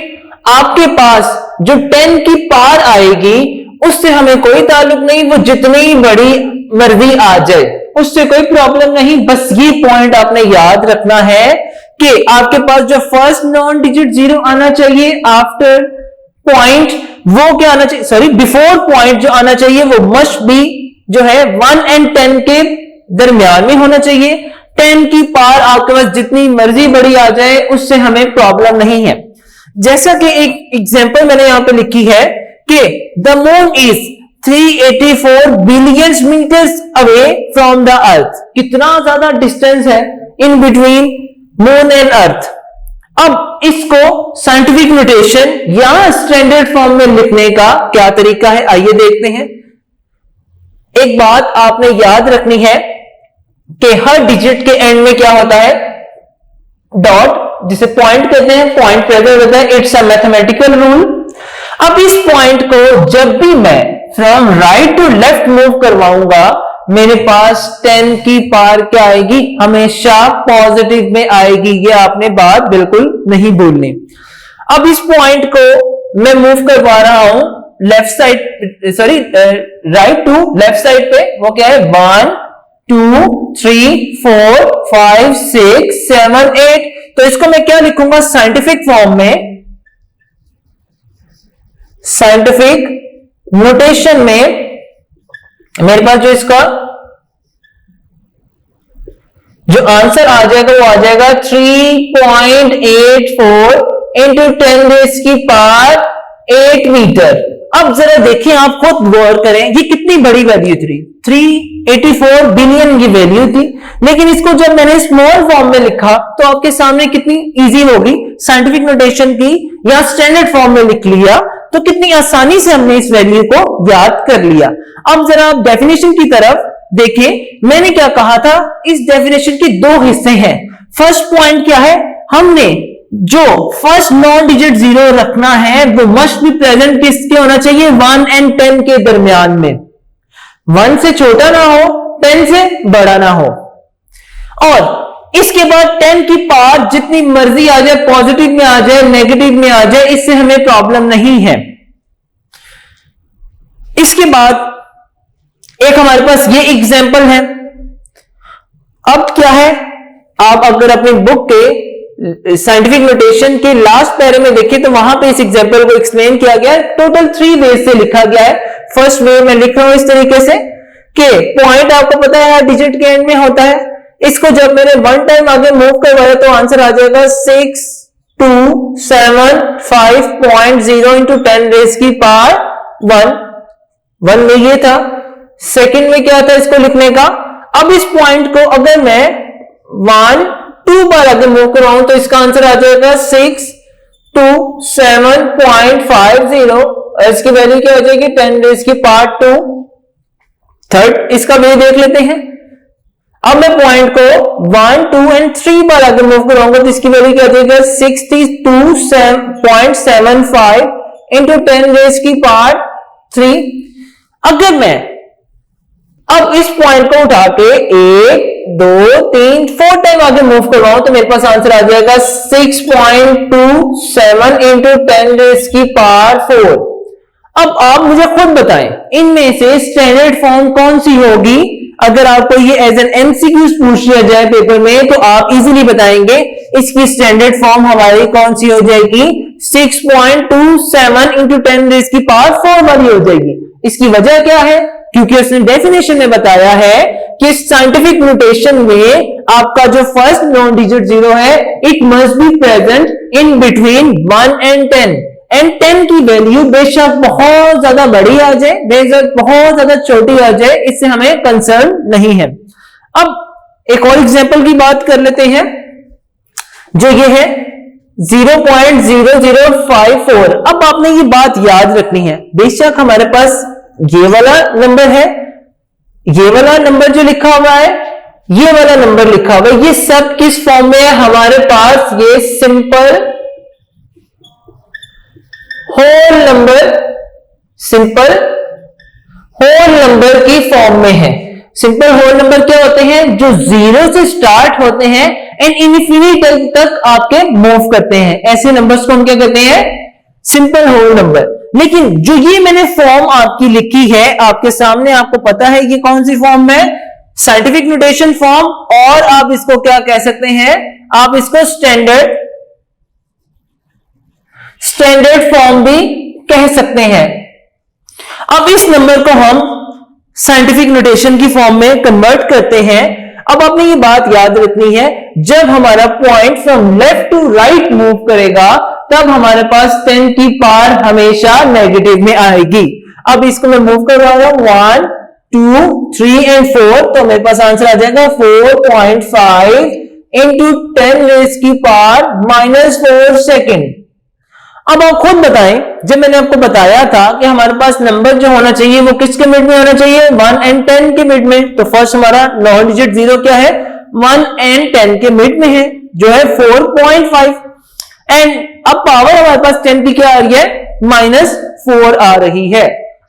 आपके पास जो 10 की पावर आएगी उससे हमें कोई ताल्लुक नहीं, वो जितनी बड़ी मर्जी आ जाए उससे कोई प्रॉब्लम नहीं। बस ये पॉइंट आपने याद रखना है कि आपके पास जो फर्स्ट नॉन डिजिट 0 आना चाहिए आफ्टर पॉइंट, वो क्या आना चाहिए, सॉरी बिफोर पॉइंट जो आना चाहिए वो मस्ट बी जो है 1 and 10 के दरमियान में होना चाहिए। 10 की पावर आपके पास जितनी मर्जी बड़ी आ जाए उससे हमें प्रॉब्लम नहीं है। जैसा कि एक एग्जांपल मैंने यहां पे लिखी है कि the moon is 384 billion metres away from the earth. कितना ज्यादा डिस्टेंस है in between moon and earth. अब इसको साइंटिफिक नोटेशन या स्टैंडर्ड फॉर्म में लिखने का क्या तरीका है, आइए देखते हैं। एक बात आपने याद रखनी है कि हर डिजिट के एंड में क्या होता है? डॉट, जिसे पॉइंट कहते हैं, पॉइंट प्रेजेंट होता है। It's a mathematical rule. अब इस पॉइंट को जब भी मैं from right to left move करवाऊंगा, मेरे पास 10 की पावर क्या आएगी? हमेशा पॉजिटिव में आएगी। ये आपने बात बिल्कुल नहीं भूलनी। अब इस पॉइंट को मैं मूव करवा रहा हूं left side, sorry right to left side पे, वो क्या है? 1 2 3 4 5 6 7 8। तो इसको मैं क्या लिखूंगा साइंटिफिक फॉर्म में? साइंटिफिक नोटेशन में मेरे पास जो इसका जो आंसर आ जाएगा वो आ जाएगा 3.84 इंटू 10 रेज़ की पावर 8 मीटर। अब जरा देखिए, आप खुद गौर करें, ये कितनी बड़ी वैल्यू थी। 384 बिलियन की वैल्यू थी, लेकिन इसको जब मैंने स्मॉल फॉर्म में लिखा तो आपके सामने कितनी इजी होगी। साइंटिफिक नोटेशन की या स्टैंडर्ड फॉर्म में लिख लिया तो कितनी आसानी से हमने इस वैल्यू को याद कर लिया। अब जरा आप डेफिनेशन की तरफ देखिए, मैंने क्या कहा था? इस डेफिनेशन के दो हिस्से हैं। फर्स्ट पॉइंट क्या है? हमने जो फर्स्ट नॉन डिजिट 0 रखना है वो मस्ट बी प्रेजेंट किसके होना चाहिए? 1 and 10 के दरमियान में। 1 से छोटा ना हो, 10 से बड़ा ना हो। और इसके बाद 10 की पावर जितनी मर्जी आ जाए, पॉजिटिव में आ जाए, नेगेटिव में आ जाए, इससे हमें प्रॉब्लम नहीं है। इसके बाद एक हमारे पास ये एग्जाम्पल है। अब क्या है, आप अगर अपनी बुक के साइंटिफिक नोटेशन के लास्ट पैरे में देखिए तो वहां पे इस एग्जाम्पल को एक्सप्लेन किया गया है। टोटल 3 वेज से लिखा गया है। फर्स्ट वे मैं लिख रहा हूं इस तरीके से कि पॉइंट आपको पता है डिजिट के एंड में होता है। इसको जब मैंने 1 टाइम आगे मूव करवाया तो आंसर आ जाएगा 6275.0 इंटू 10 रेज़ की पावर 1 में ये था। सेकंड में क्या था इसको लिखने का? अब इस पॉइंट को अगर मैं 1 2 बार आगे मूव कराऊं तो इसका आंसर आ जाएगा 627.50। इसकी वैल्यू क्या हो जाएगी? 10 रेज़ की पावर 2। थर्ड इसका वे देख लेते हैं। अब मैं पॉइंट को 1 2 and 3 बार आगे मूव कराऊंगा तो इसकी वैल्यू क्या हो जाएगा? 62.75 इंटू 10 रेज़ की पावर 3। अगर मैं अब इस पॉइंट को उठा के 1 2 3 4 टाइम आगे मूव करवाऊं तो मेरे पास आंसर आ जाएगा 6.27 इंटू 10 रेज़ की पावर 4। अब आप मुझे खुद बताएं इनमें से स्टैंडर्ड फॉर्म कौन सी होगी। अगर आपको ये एज एन एमसीक्यूज पूछ लिया जाए पेपर में तो आप इजीली बताएंगे इसकी स्टैंडर्ड फॉर्म हमारी कौन सी हो जाएगी, 6.27 इंटू 10 रेज़ की पावर 4 वाली हो जाएगी। इसकी वजह क्या है, क्योंकि उसने डेफिनेशन में बताया है कि साइंटिफिक नोटेशन में आपका जो फर्स्ट नॉन डिजिट 0 है it must be present in between 1 and 10 and 10 की वैल्यू बेशक बहुत ज्यादा बड़ी आ जाए, बेशक बहुत ज्यादा छोटी आ जाए, इससे हमें कंसर्न नहीं है। अब एक और एग्जांपल की बात कर लेते हैं जो ये है 0.0054। अब आपने ये बात याद रखनी है, बेशक हमारे पास ये वाला नंबर है, ये वाला नंबर जो लिखा हुआ है, ये वाला नंबर लिखा हुआ है, ये सब किस फॉर्म में है हमारे पास, ये सिंपल होल नंबर की फॉर्म में है। सिंपल होल नंबर क्या होते हैं, जो 0 से स्टार्ट होते हैं एंड इन्फिनिटी तक आपके मूव करते हैं, ऐसे नंबर्स को हम क्या कहते हैं, सिंपल होल नंबर। लेकिन जो ये मैंने फॉर्म आपकी लिखी है आपके सामने, आपको पता है ये कौन सी फॉर्म है, साइंटिफिक नोटेशन फॉर्म, और आप इसको क्या कह सकते हैं, आप इसको स्टैंडर्ड फॉर्म भी कह सकते हैं। अब इस नंबर को हम साइंटिफिक नोटेशन की फॉर्म में कन्वर्ट करते हैं। अब आपने ये बात याद रखनी है, जब हमारा point from left to right move करेगा तब हमारे पास 10 की पावर हमेशा नेगेटिव में आएगी। अब इसको मैं मूव करवा रहा हूं 1 2 3 एंड 4, तो मेरे पास आंसर आ जाएगा 4.5 इंटू 10 रेज़ की पावर -4 सेकेंड। अब आप खुद बताएं, जब मैंने आपको बताया था कि हमारे पास नंबर जो होना चाहिए वो किसके मिड में होना चाहिए, 1 एंड 10 के मिड में, तो फर्स्ट हमारा नॉन डिजिट 0 क्या है, 1 एंड 10 के मिड में है जो है 4.5, एंड अब पावर हमारे पास 10 की क्या आ रही है, -4 आ रही है।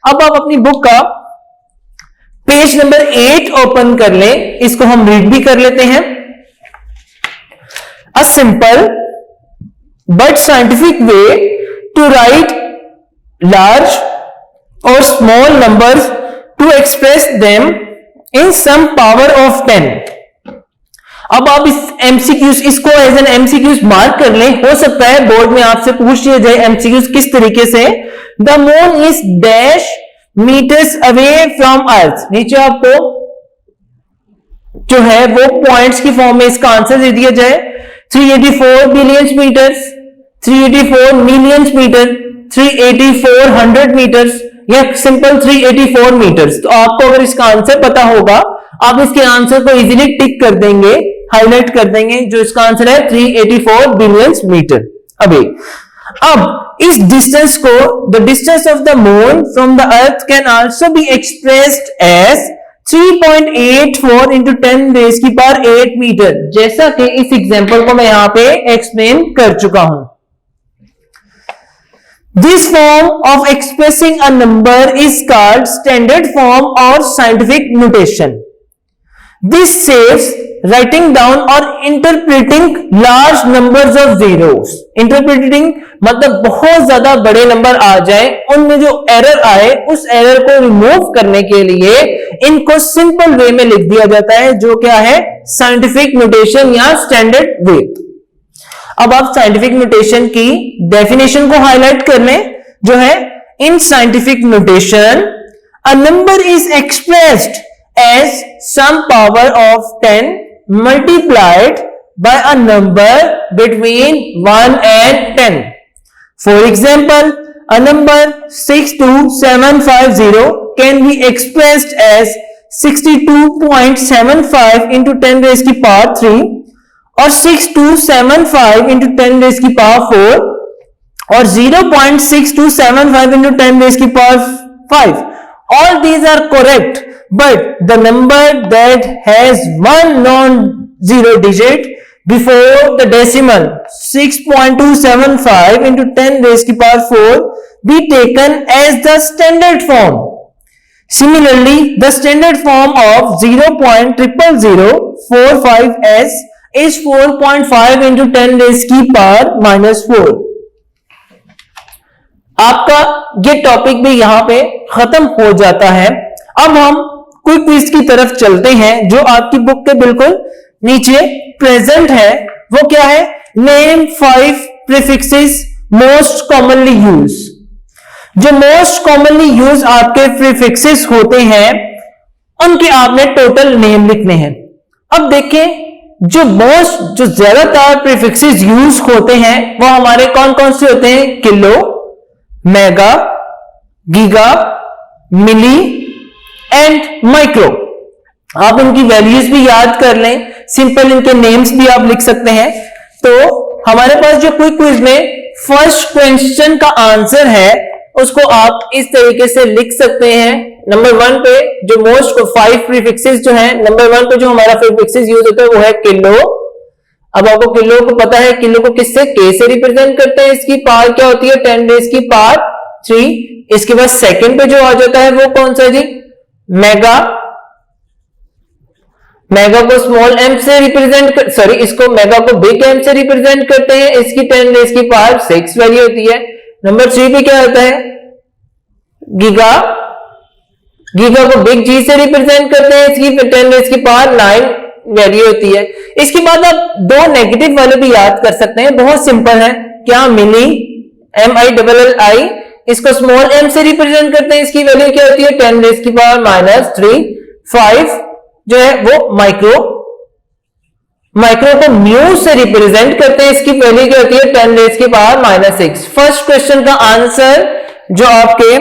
अब आप अपनी बुक का पेज नंबर 8 ओपन कर लें, इसको हम रीड भी कर लेते हैं। A simple but scientific way to write large or small numbers to express them in some power of 10। अब आप इस MCQs इसको एज एन MCQs मार्क कर लें, हो सकता है बोर्ड में आपसे पूछ लिया जाए MCQs किस तरीके से, the moon is dash metres away from earth, नीचे आपको जो है वो पॉइंट्स की फॉर्म में इसका आंसर दे दिया जाए, 384 billion metres, 384 million metre, 384 metres या सिंपल 384 मीटर्स। तो आपको अगर इसका आंसर पता होगा आप इसके आंसर को इजीली टिक कर देंगे, हाईलाइट कर देंगे, जो इसका आंसर है 384 बिलियन मीटर। अब इस डिस्टेंस को, the distance of the moon from the earth can also be expressed as 3.84 into 10 raise की पावर 8 मीटर, जैसा कि इस एग्जांपल को मैं यहां पे एक्सप्लेन कर चुका हूं। This form of expressing a number is called standard form or scientific notation. This saves writing down or interpreting large numbers of zeros. Interpreting मतलब बहुत ज्यादा बड़े नंबर आ जाए, उनमें जो एरर आए उस एरर को रिमूव करने के लिए इनको सिंपल वे में लिख दिया जाता है, जो क्या है, साइंटिफिक नोटेशन या स्टैंडर्ड वे। अब आप साइंटिफिक नोटेशन की डेफिनेशन को हाईलाइट कर लें, जो है in scientific notation a number is expressed as some power of 10 multiplied by a number between 1 and 10। For example, a number 62750 can be expressed as 62.75 into 10 raise की power 3 और 6275 into 10 raise की power 4 और 0.6275 into 10 raise की power 5। All these are correct, but the number that has one non-zero digit before the decimal 6.275 into 10 raised की power 4 be taken as the standard form। Similarly, the standard form of 0.00045s is 4.5 into 10 raised की power -4। आपका ये topic भी यहां पे खत्म हो जाता है। अब हम क्विक क्विज की तरफ चलते हैं जो आपकी बुक के बिल्कुल नीचे प्रेजेंट है। वो क्या है? Name 5 prefixes most commonly use. जो मोस्ट कॉमनली यूज आपके प्रीफिक्सेस होते हैं उनके आपने टोटल नेम लिखने हैं। अब देखें जो ज्यादातर प्रीफिक्सेस यूज होते हैं वो हमारे कौन कौन से होते हैं? Kilo, mega, giga, milli and micro. आप इनकी वैल्यूज भी याद कर लें, सिंपल इनके नेम्स भी आप लिख सकते हैं। तो हमारे पास जो क्विक क्विज में फर्स्ट क्वेश्चन का आंसर है उसको आप इस तरीके से लिख सकते हैं। नंबर 1 पे जो मोस्ट 5 प्रीफिक्सेस जो है, नंबर 1 पे जो हमारा प्रीफिक्सेस यूज होता है वो है किलो। अब आपको किलो को पता है, किलो को किससे? के से रिप्रेजेंट करते हैं। इसकी पावर क्या होती है? 10 रेज़ की पावर 3। इसके बाद सेकंड पे जो आ जाता है वो कौन सा जी? मेगा। मेगा को स्मॉल एम से रिप्रेजेंट इसको मेगा को बिग एम से रिप्रेजेंट करते हैं। इसकी 10 रेज़ की पावर 6 वैल्यू होती है। नंबर 3 पे क्या होता है? गीगा। गीगा को बिग जी से रिप्रेजेंट करते हैं। इसकी 10 रेज़ की पावर 9 वैल्यू होती है। इसके बाद आप 2 नेगेटिव वाले भी याद कर सकते हैं, बहुत सिंपल है। क्या? मिली, MILLI, इसको स्मॉल एम से रिप्रेजेंट करते हैं। इसकी वैल्यू क्या होती है? 10 रेज़ की पावर -3। 5 जो है वो माइक्रो। माइक्रो को म्यू से रिप्रेजेंट करते हैं। इसकी वैल्यू क्या होती है? 10 रेज़ की पावर -6। फर्स्ट क्वेश्चन का आंसर जो आपके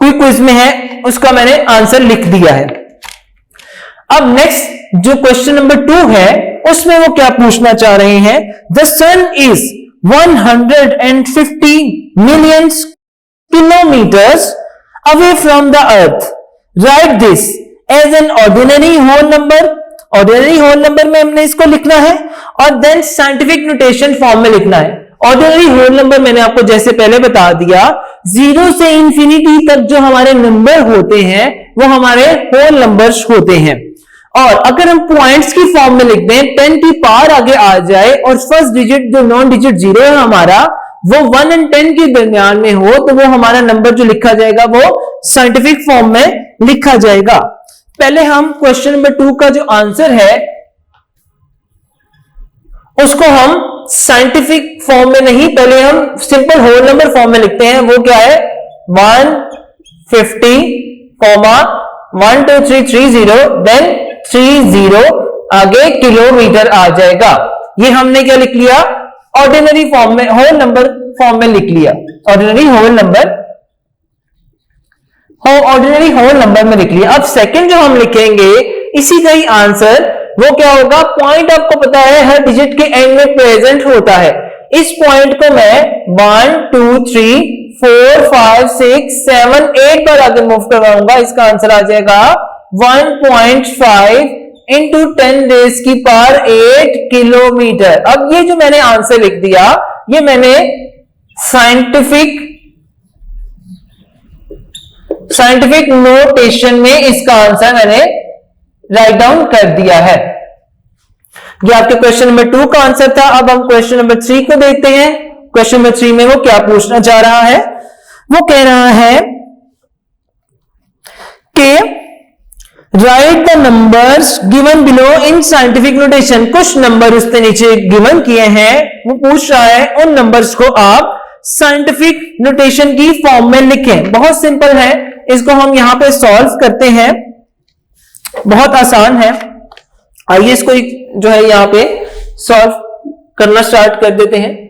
क्विक क्विज में है उसका मैंने आंसर लिख दिया है। अब नेक्स्ट जो क्वेश्चन नंबर 2 है उसमें वो क्या पूछना चाह रहे हैं? The sun is 150 million kilometres away from the earth. Right this as an ordinary whole number. Ordinary whole number में हमने इसको लिखना है और देन साइंटिफिक नोटेशन फॉर्म में लिखना है। ऑर्डिनरी होल नंबर मैंने आपको जैसे पहले बता दिया, 0 से इंफिनिटी तक जो हमारे नंबर होते हैं वो हमारे होल नंबर्स होते हैं। और अगर हम पॉइंट्स की फॉर्म में लिख दें, 10 की पावर आगे आ जाए और फर्स्ट डिजिट जो नॉन डिजिट 0 है हमारा वो 1 और 10 के दरमियान में हो तो वो हमारा नंबर जो लिखा जाएगा वो साइंटिफिक फॉर्म में लिखा जाएगा। पहले हम क्वेश्चन नंबर 2 का जो आंसर है उसको हम साइंटिफिक फॉर्म में नहीं, पहले हम सिंपल होल नंबर फॉर्म में लिखते हैं। वो क्या है? 150, 12330 देन 30 आगे किलोमीटर आ जाएगा। ये हमने क्या लिख लिया? ऑर्डिनरी फॉर्म में, होल नंबर फॉर्म में लिख लिया। ऑर्डिनरी होल नंबर में लिख लिया। अब सेकंड जो हम लिखेंगे इसी का ही आंसर वो क्या होगा? पॉइंट आपको पता है हर डिजिट के एंड में प्रेजेंट होता है। इस पॉइंट को मैं 1 2 3 4 5 6 7 8 पर आगे मूव करवाऊंगा। इसका आंसर आ जाएगा 1.5 इंटू 10 रेज़ की पावर 8 किलोमीटर। अब ये जो मैंने आंसर लिख दिया ये मैंने साइंटिफिक नोटेशन में इसका आंसर मैंने राइट डाउन कर दिया है। ये आपके क्वेश्चन नंबर 2 का आंसर था। अब हम क्वेश्चन नंबर 3 को देखते हैं। क्वेश्चन नंबर 3 में वो क्या पूछना चाह रहा है? वो कह रहा है कि right the numbers given below in scientific notation. कुछ नंबर उसने नीचे गिवन किए हैं, वो पूछ रहा है उन नंबर्स को आप साइंटिफिक नोटेशन की फॉर्म में लिखें। बहुत सिंपल है, इसको हम यहां पे सॉल्व करते हैं, बहुत आसान है। आइए इसको जो है यहां पे सॉल्व करना स्टार्ट कर देते हैं।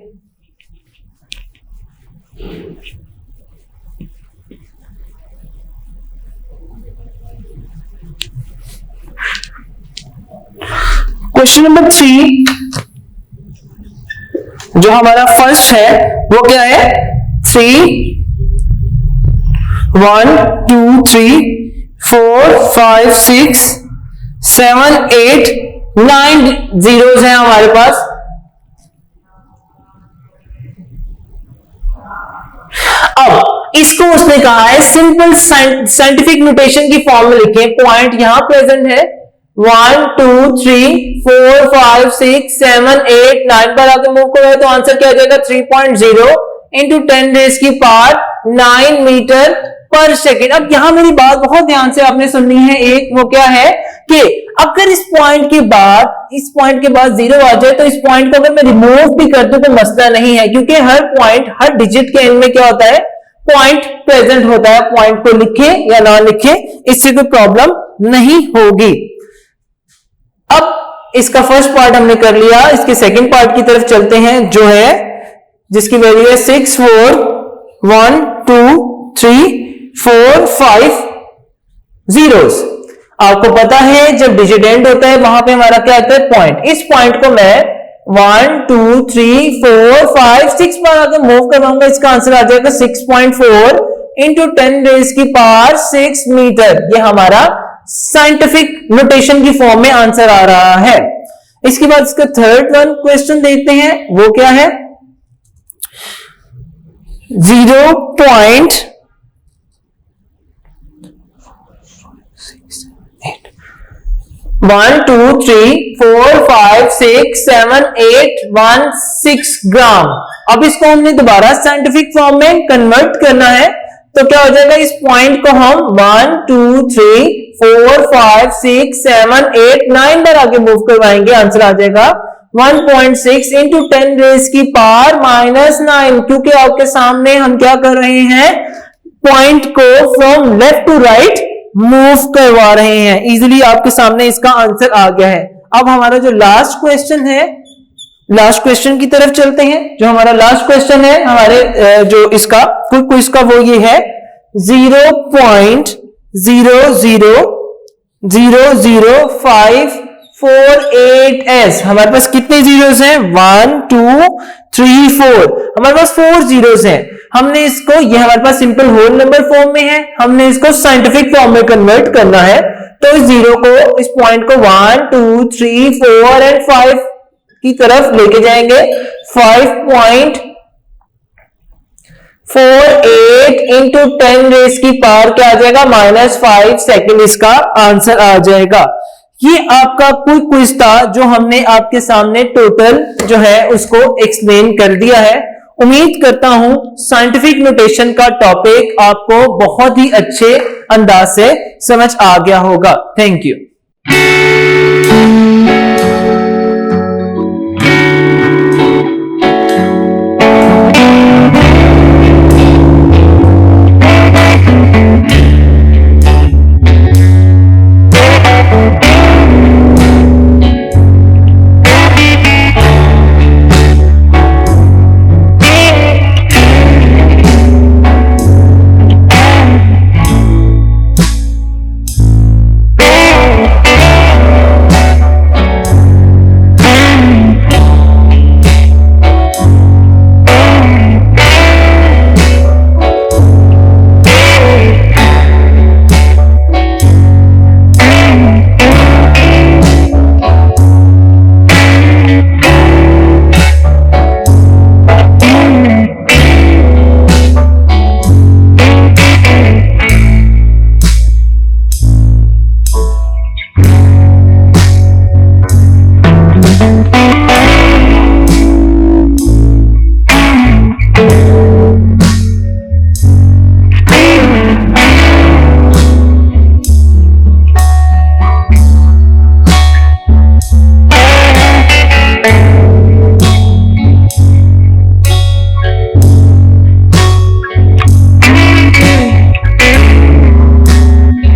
क्वेश्चन नंबर 3 जो हमारा फर्स्ट है वो क्या है? 3 1 2 3 4 5 6 7 8 9 जीरोस हैं हमारे पास। अब इसको उसने कहा है सिंपल साइंटिफिक नोटेशन की फॉर्म में लिखें। पॉइंट यहां प्रेजेंट है 1 2 3 4 5 6 7 8 9 पर आके मूव करो तो आंसर क्या आ जाएगा 3.0 इंटू 10 रेज की पावर 9 मीटर पर सेकेंड। अब यहां मेरी बात बहुत ध्यान से आपने सुननी है, एक वो क्या है कि अगर इस पॉइंट के बाद 0 आ जाए तो इस पॉइंट को अगर मैं रिमूव भी कर दूं तो मसला नहीं है, क्योंकि हर डिजिट के एंड में क्या होता है, पॉइंट प्रेजेंट होता है। पॉइंट को लिखे या ना लिखे इससे कोई प्रॉब्लम नहीं होगी। अब इसका फर्स्ट पार्ट हमने कर लिया, इसके सेकंड पार्ट की तरफ चलते हैं जो है जिसकी वैल्यू है 6 4 1 2 3 4 5 zeros। आपको पता है जब डिजिट एंड होता है वहां पे हमारा क्या आता है, पॉइंट। इस पॉइंट को मैं 1 2 3 4 5 6 पर आकर मूव करवाऊंगा, इसका आंसर आ जाएगा 6.4 इंटू 10 रेज की पावर 6 मीटर। ये हमारा साइंटिफिक नोटेशन की फॉर्म में आंसर आ रहा है। इसके बाद इसका थर्ड वन क्वेश्चन देखते हैं, वो क्या है 0.1 2 3 4 5 6 7 8 1 6 ग्राम। अब इसको हमने दोबारा साइंटिफिक फॉर्म में कन्वर्ट करना है तो क्या हो जाएगा, इस पॉइंट को हम 1 2 3 4 5 6 7 8 9 पर आगे मूव करवाएंगे, आंसर आ जाएगा 1.6 इंटू 10 रेज की पावर -9। क्योंकि आपके सामने हम क्या कर रहे हैं, पॉइंट को from left to right move करवा रहे हैं। इजीली आपके सामने इसका आंसर आ गया है। अब हमारा जो लास्ट क्वेश्चन है, लास्ट क्वेश्चन की तरफ चलते हैं। जो हमारा लास्ट क्वेश्चन है हमारे जो इसका क्विज का वो ये है 0.0000548s। हमारे पास कितने जीरोस हैं, 1 2 3 4, हमारे पास 4 जीरोस हैं। हमने इसको, ये हमारे पास सिंपल होल नंबर फॉर्म में है, हमने इसको साइंटिफिक फॉर्म में कन्वर्ट करना है। तो इस जीरो को, इस पॉइंट को 1 2 3 4 एंड 5 की तरफ लेके जाएंगे। 5.48 इंटू 10 रेज की पावर क्या आ जाएगा, -5 सेकेंड इसका आंसर आ जाएगा। ये आपका कोई क्विज था जो हमने आपके सामने टोटल जो है उसको एक्सप्लेन कर दिया है। उम्मीद करता हूं साइंटिफिक नोटेशन का टॉपिक आपको बहुत ही अच्छे अंदाज से समझ आ गया होगा। Thank you.